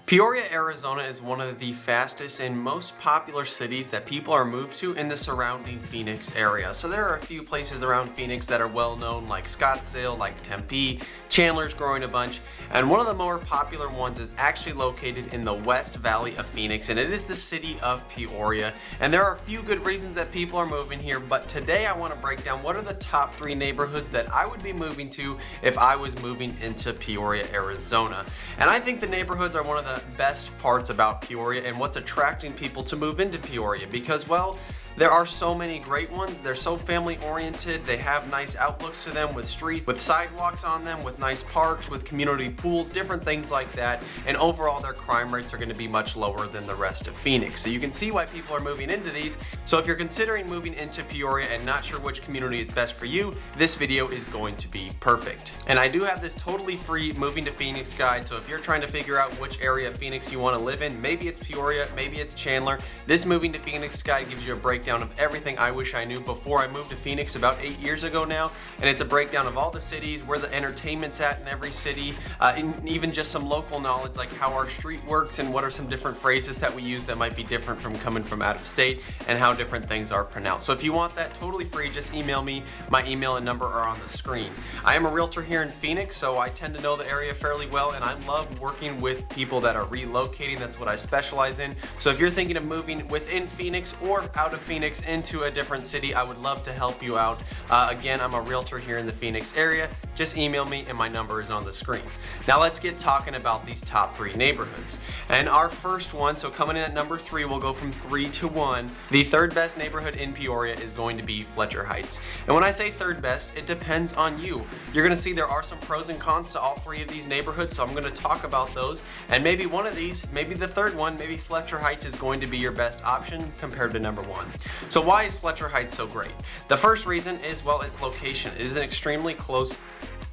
Peoria, Arizona is one of the fastest and most popular cities that people are moved to in the surrounding Phoenix area. So there are a few places around Phoenix that are well known, like Scottsdale, like Tempe. Chandler's growing a bunch, and one of the more popular ones is actually located in the West Valley of Phoenix, and it is the city of Peoria. And there are a few good reasons that people are moving here, but today I want to break down what are the top 3 neighborhoods that I would be moving to if I was moving into Peoria, Arizona. And I think the neighborhoods are one of the best parts about Peoria and what's attracting people to move into Peoria because, well, there are so many great ones. They're so family oriented. They have nice outlooks to them with streets, with sidewalks on them, with nice parks, with community pools, different things like that. And overall, their crime rates are going to be much lower than the rest of Phoenix. So you can see why people are moving into these. So if you're considering moving into Peoria and not sure which community is best for you, this video is going to be perfect. And I do have this totally free moving to Phoenix guide. So if you're trying to figure out which area of Phoenix you want to live in, maybe it's Peoria, maybe it's Chandler, this moving to Phoenix guide gives you a breakdown of everything I wish I knew before I moved to Phoenix about 8 years ago now, and it's a breakdown of all the cities, where the entertainment's at in every city, and even just some local knowledge like how our street works and what are some different phrases that we use that might be different from coming from out of state and how different things are pronounced. So if you want that totally free, just email me. My email and number are on the screen. I am a realtor here in Phoenix, so I tend to know the area fairly well, and I love working with people that are relocating. That's what I specialize in. So if you're thinking of moving within Phoenix or out of Phoenix into a different city, I would love to help you out. Again, I'm a realtor here in the Phoenix area. Just email me and my number is on the screen. Now let's get talking about these top 3 neighborhoods. And our first one, so coming in at number 3, we'll go from 3 to 1. The third best neighborhood in Peoria is going to be Fletcher Heights. And when I say third best, it depends on you. You're going to see there are some pros and cons to all 3 of these neighborhoods, so I'm going to talk about those. And maybe one of these, maybe the third one, maybe Fletcher Heights is going to be your best option compared to number 1. So why is Fletcher Heights so great? The first reason is, well, its location. It is extremely close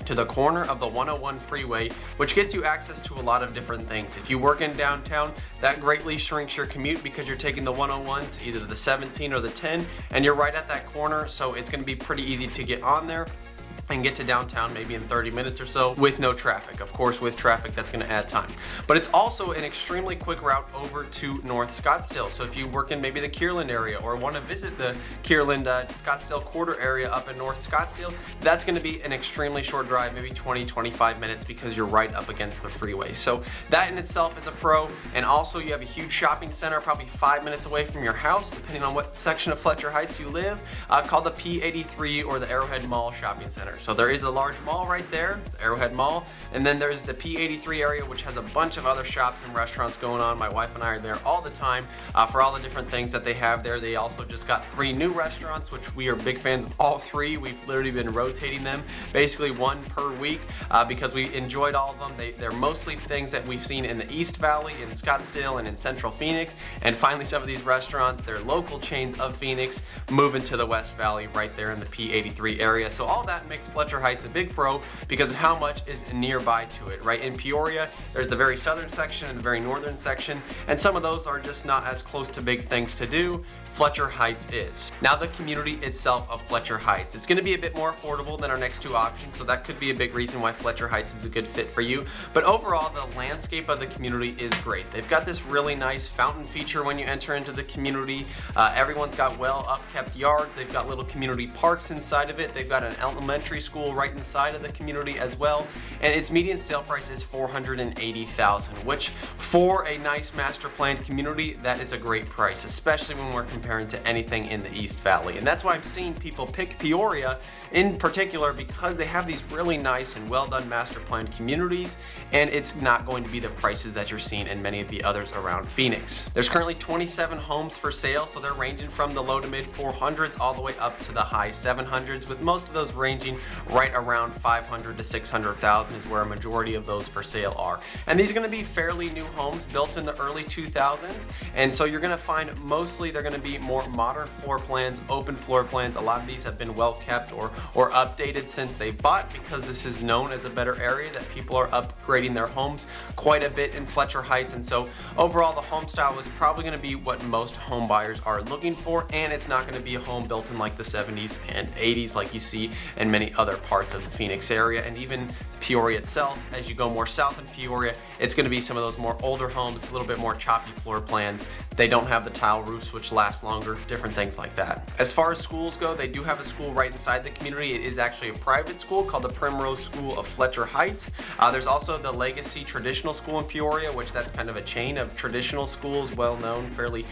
to the corner of the 101 freeway, which gets you access to a lot of different things. If you work in downtown, that greatly shrinks your commute because you're taking the 101 to either the 17 or the 10, and you're right at that corner, so it's going to be pretty easy to get on there and get to downtown maybe in 30 minutes or so with no traffic. Of course, with traffic, that's going to add time. But it's also an extremely quick route over to North Scottsdale. So if you work in maybe the Kierland area or want to visit the Kierland Scottsdale quarter area up in North Scottsdale, that's going to be an extremely short drive, maybe 20-25 minutes, because you're right up against the freeway. So that in itself is a pro. And also you have a huge shopping center probably 5 minutes away from your house, depending on what section of Fletcher Heights you live, called the P83 or the Arrowhead Mall Shopping Center. So there is a large mall right there, the Arrowhead Mall, and then there's the P83 area, which has a bunch of other shops and restaurants going on. My wife and I are there all the time for all the different things that they have there. They also just got 3 new restaurants, which we are big fans of all 3. We've literally been rotating them, basically 1 per week, because we enjoyed all of them. They're mostly things that we've seen in the East Valley, in Scottsdale, and in Central Phoenix. And finally, some of these restaurants, they're local chains of Phoenix, moving to the West Valley right there in the P83 area. So all that makes Fletcher Heights a big pro because of how much is nearby to it, right? In Peoria, there's the very southern section and the very northern section, and some of those are just not as close to big things to do. Fletcher Heights is. Now the community itself of Fletcher Heights, it's going to be a bit more affordable than our next 2 options, so that could be a big reason why Fletcher Heights is a good fit for you. But overall, the landscape of the community is great. They've got this really nice fountain feature when you enter into the community. Everyone's got well upkept yards. They've got little community parks inside of it. They've got an elementary school right inside of the community as well. And its median sale price is $480,000, which for a nice master planned community, that is a great price, especially when we're comparing to anything in the East Valley. And that's why I'm seeing people pick Peoria in particular, because they have these really nice and well done master planned communities, and it's not going to be the prices that you're seeing in many of the others around Phoenix. There's currently 27 homes for sale, so they're ranging from the low to mid 400s all the way up to the high 700s, with most of those ranging right around 500 to 600,000 is where a majority of those for sale are. And these are going to be fairly new homes built in the early 2000s, and so you're going to find mostly they're going to be be more modern floor plans, open floor plans. A lot of these have been well kept or updated since they bought, because this is known as a better area that people are upgrading their homes quite a bit in Fletcher Heights. And so overall, the home style is probably going to be what most home buyers are looking for, and it's not going to be a home built in like the 70s and 80s like you see in many other parts of the Phoenix area, and even Peoria itself. As you go more south in Peoria, it's going to be some of those more older homes, a little bit more choppy floor plans. They don't have the tile roofs, which last longer, different things like that. As far as schools go, they do have a school right inside the community. It is actually a private school called the Primrose School of Fletcher Heights. There's also the Legacy Traditional School in Peoria, which that's kind of a chain of traditional schools, well known, fairly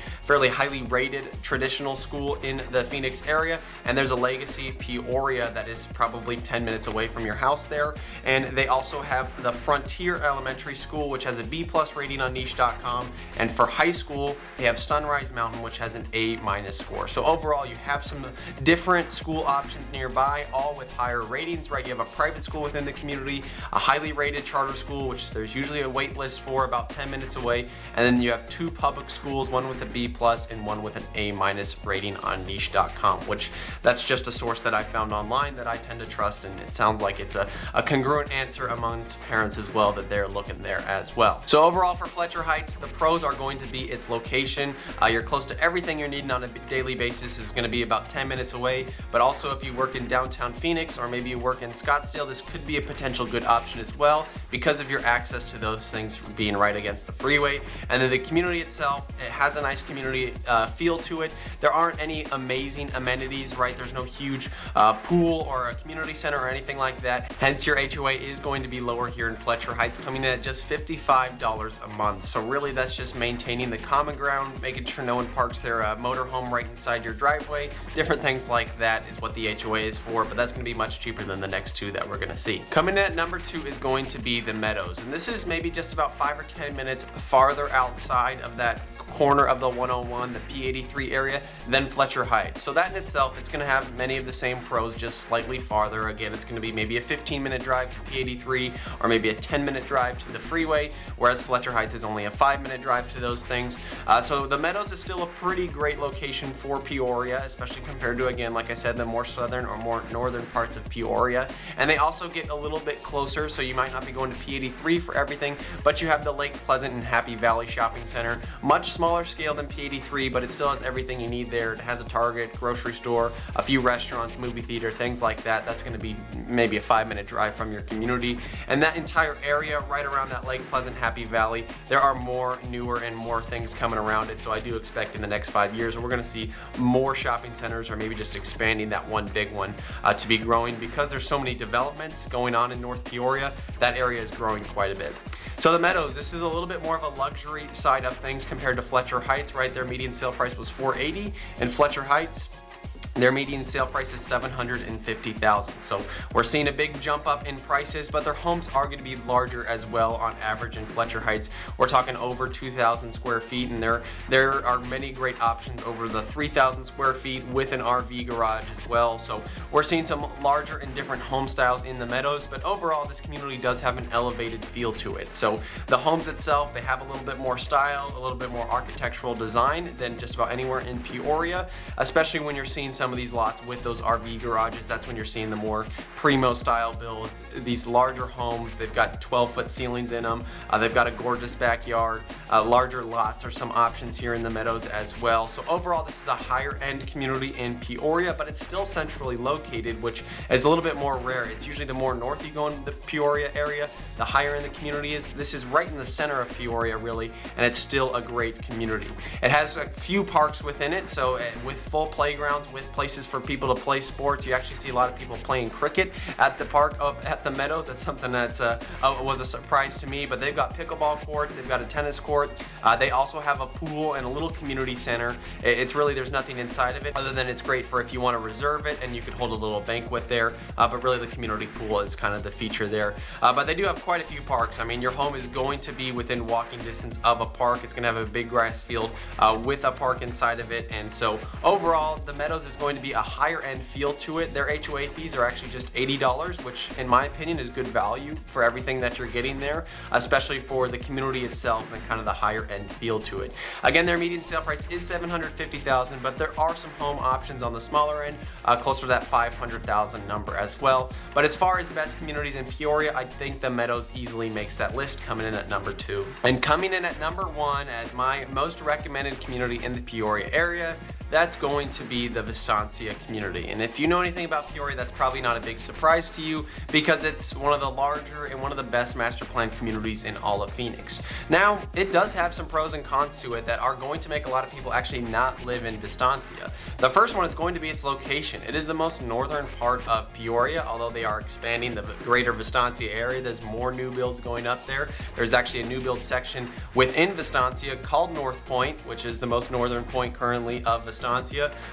highly rated traditional school in the Phoenix area. And there's a Legacy Peoria that is probably 10 minutes away from your house there. And they also have the Frontier Elementary School, which has a B+ rating on niche.com. And for high school, they have Sunrise Mountain, which has an A- score. So overall, you have some different school options nearby, all with higher ratings, right? You have a private school within the community, a highly rated charter school, which there's usually a wait list for, about 10 minutes away. And then you have two public schools, one with a B+ and one with an A- rating on niche.com, which that's just a source that I found online that I tend to trust. And it sounds like it's a congruent answer amongst parents as well, that they're looking there as well. So overall for Fletcher Heights, the pros are going to be its location. You're close to everything you're needing on a daily basis. Is going to be about 10 minutes away, but also if you work in downtown Phoenix or maybe you work in Scottsdale, this could be a potential good option as well, because of your access to those things being right against the freeway. And then the community itself, it has a nice community feel to it. There aren't any amazing amenities, right? There's no huge pool or a community center or anything like that. Hence your HOA is going to be lower here in Fletcher Heights, coming in at just $55 a month. So really that's just maintaining the common ground, making sure no one parks their motorhome right inside your driveway. Different things like that is what the HOA is for, but that's going to be much cheaper than the next two that we're going to see. Coming in at number 2 is going to be the Meadows, and this is maybe just about 5 or 10 minutes farther outside of that corner of the 101, the P83 area, than Fletcher Heights. So that in itself, it's going to have many of the same pros, just slightly farther. Again, it's going to be maybe a 15-minute drive to P83 or maybe a 10-minute drive to the freeway, whereas Fletcher Heights is only a 5-minute drive to those things. So the Meadows is still a pretty great location for Peoria, especially compared to, again, like I said, the more southern or more northern parts of Peoria. And they also get a little bit closer, so you might not be going to P83 for everything, but you have the Lake Pleasant and Happy Valley Shopping Center, much smaller scale than P83, but it still has everything you need there. It has a Target, grocery store, a few restaurants, movie theater, things like that. That's going to be maybe a 5-minute drive from your community. And that entire area right around that Lake Pleasant, Happy Valley, there are more newer and more things coming around it. So I do expect in the next 5 years we're going to see more shopping centers, or maybe just expanding that one big one to be growing, because there's so many developments going on in North Peoria. That area is growing quite a bit. So the Meadows, this is a little bit more of a luxury side of things compared to Fletcher Heights, right? Their median sale price was $480, and Fletcher Heights, their median sale price is $750,000. So we're seeing a big jump up in prices, but their homes are going to be larger as well on average in Fletcher Heights. We're talking over 2,000 square feet, and there are many great options over the 3,000 square feet with an RV garage as well. So we're seeing some larger and different home styles in the Meadows, but overall this community does have an elevated feel to it. So the homes itself, they have a little bit more style, a little bit more architectural design than just about anywhere in Peoria, especially when you're seeing some of these lots with those RV garages. That's when you're seeing the more primo style builds, these larger homes. They've got 12-foot ceilings in them. They've got a gorgeous backyard. Larger lots are some options here in the Meadows as well. So overall, this is a higher end community in Peoria, but it's still centrally located, which is a little bit more rare. It's usually the more north you go in the Peoria area, the higher end the community is. This is right in the center of Peoria, really, and it's still a great community. It has a few parks within it, so with full playgrounds, with places for people to play sports. You actually see a lot of people playing cricket at the park at the Meadows. That's something that was a surprise to me, but they've got pickleball courts, they've got a tennis court. They also have a pool and a little community center. It's really, there's nothing inside of it other than it's great for if you want to reserve it and you could hold a little banquet there, but really the community pool is kind of the feature there. But they do have quite a few parks. I mean, your home is going to be within walking distance of a park. It's going to have a big grass field with a park inside of it, and so overall the Meadows is going to be a higher end feel to it. Their HOA fees are actually just $80, which in my opinion is good value for everything that you're getting there, especially for the community itself and kind of the higher end feel to it. Again, their median sale price is $750,000, but there are some home options on the smaller end, closer to that $500,000 number as well. But as far as best communities in Peoria, I think the Meadows easily makes that list, coming in at number 2. And coming in at number 1 as my most recommended community in the Peoria area, that's going to be the Vistancia community. And if you know anything about Peoria, that's probably not a big surprise to you because it's one of the larger and one of the best master plan communities in all of Phoenix. Now, it does have some pros and cons to it that are going to make a lot of people actually not live in Vistancia. The first one is going to be its location. It is the most northern part of Peoria, although they are expanding the greater Vistancia area. There's more new builds going up there. There's actually a new build section within Vistancia called North Point, which is the most northern point currently of Vistancia.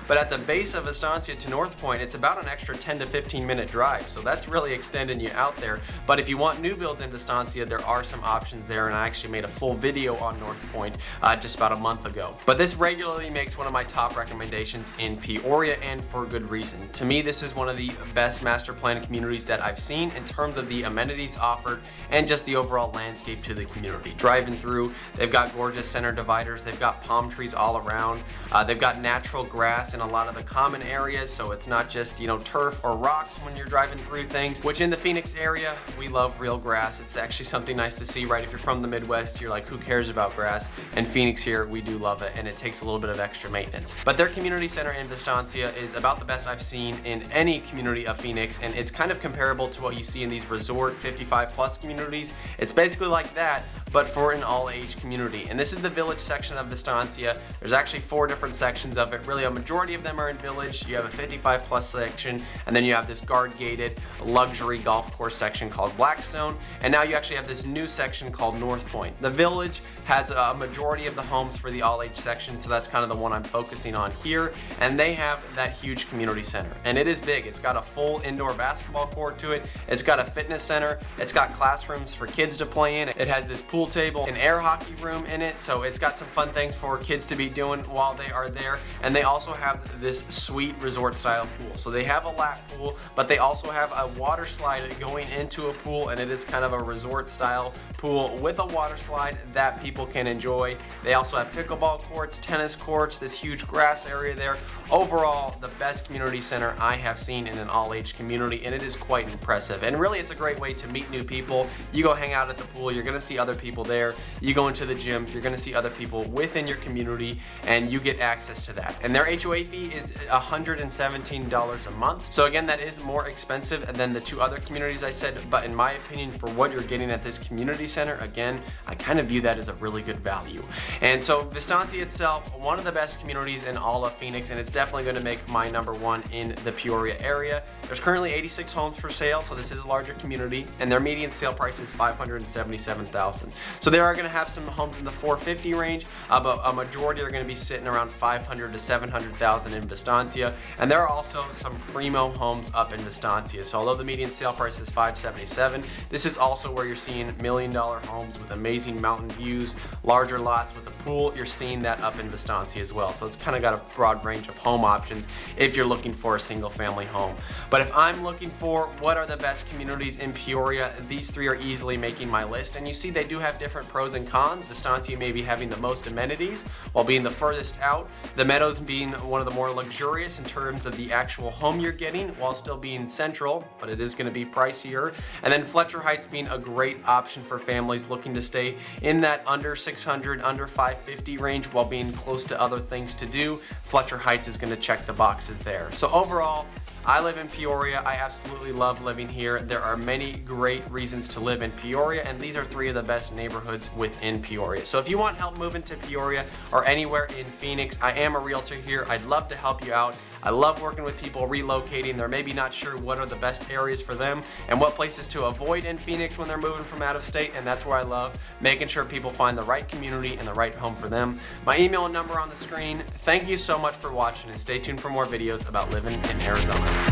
But at the base of Vistancia to North Point, it's about an extra 10 to 15 minute drive, so that's really extending you out there. But if you want new builds in Vistancia, there are some options there, and I actually made a full video on North Point just about a month ago. But this regularly makes one of my top recommendations in Peoria, and for good reason. To me, this is one of the best master plan communities that I've seen in terms of the amenities offered and just the overall landscape to the community. Driving through, they've got gorgeous center dividers, they've got palm trees all around, they've got natural grass in a lot of the common areas, so it's not just, you know, turf or rocks when you're driving through things, which in the Phoenix area, we love real grass. It's actually something nice to see, right? If you're from the Midwest, you're like, who cares about grass? In Phoenix here, we do love it, and it takes a little bit of extra maintenance. But their community center in Vistancia is about the best I've seen in any community of Phoenix, and it's kind of comparable to what you see in these resort 55 plus communities. It's basically like that, but for an all-age community. And this is the village section of Vistancia. There's actually 4 different sections of it. Really, a majority of them are in village. You have a 55 plus section, and then you have this guard-gated luxury golf course section called Blackstone, and now you actually have this new section called North Point. The village has a majority of the homes for the all-age section, so that's kind of the one I'm focusing on here, and they have that huge community center, and it is big. It's got a full indoor basketball court to it. It's got a fitness center. It's got classrooms for kids to play in. It has this pool table, an air hockey room in it, so it's got some fun things for kids to be doing while they are there. And they also have this sweet resort style pool. So they have a lap pool, but they also have a water slide going into a pool, and it is kind of a resort style pool with a water slide that people can enjoy. They also have pickleball courts, tennis courts, this huge grass area there. Overall, the best community center I have seen in an all-age community, and it is quite impressive. And really, it's a great way to meet new people. You go hang out at the pool, you're gonna see other people there. You go into the gym, you're gonna see other people within your community, and you get access to that. And their HOA fee is $117 a month. So again, that is more expensive than the 2 other communities I said, but in my opinion, for what you're getting at this community center, again, I kind of view that as a really good value. And so Vistancia itself, one of the best communities in all of Phoenix, and it's definitely going to make my number 1 in the Peoria area. There's currently 86 homes for sale, so this is a larger community, and their median sale price is $577,000. So they are going to have some homes in the $450,000 range, but a majority are going to be sitting around $500,000 to $700,000 in Vistancia, and there are also some primo homes up in Vistancia. So although the median sale price is $577,000, this is also where you're seeing $1 million homes with amazing mountain views, larger lots with a pool. You're seeing that up in Vistancia as well. So it's kind of got a broad range of home options if you're looking for a single family home. But if I'm looking for what are the best communities in Peoria, these 3 are easily making my list. And you see they do have different pros and cons. Vistancia may be having the most amenities while being the furthest out. The Meadows being one of the more luxurious in terms of the actual home you're getting while still being central, but it is going to be pricier. And then Fletcher Heights being a great option for families looking to stay in that under 600, under 550 range while being close to other things to do. Fletcher Heights is going to check the boxes there. So overall, I live in Peoria. I absolutely love living here. There are many great reasons to live in Peoria, and these are 3 of the best neighborhoods within Peoria. So if you want help moving to Peoria or anywhere in Phoenix, I am a realtor here. I'd love to help you out. I love working with people relocating. They're maybe not sure what are the best areas for them and what places to avoid in Phoenix when they're moving from out of state, and that's where I love making sure people find the right community and the right home for them. My email and number on the screen. Thank you so much for watching, and stay tuned for more videos about living in Arizona.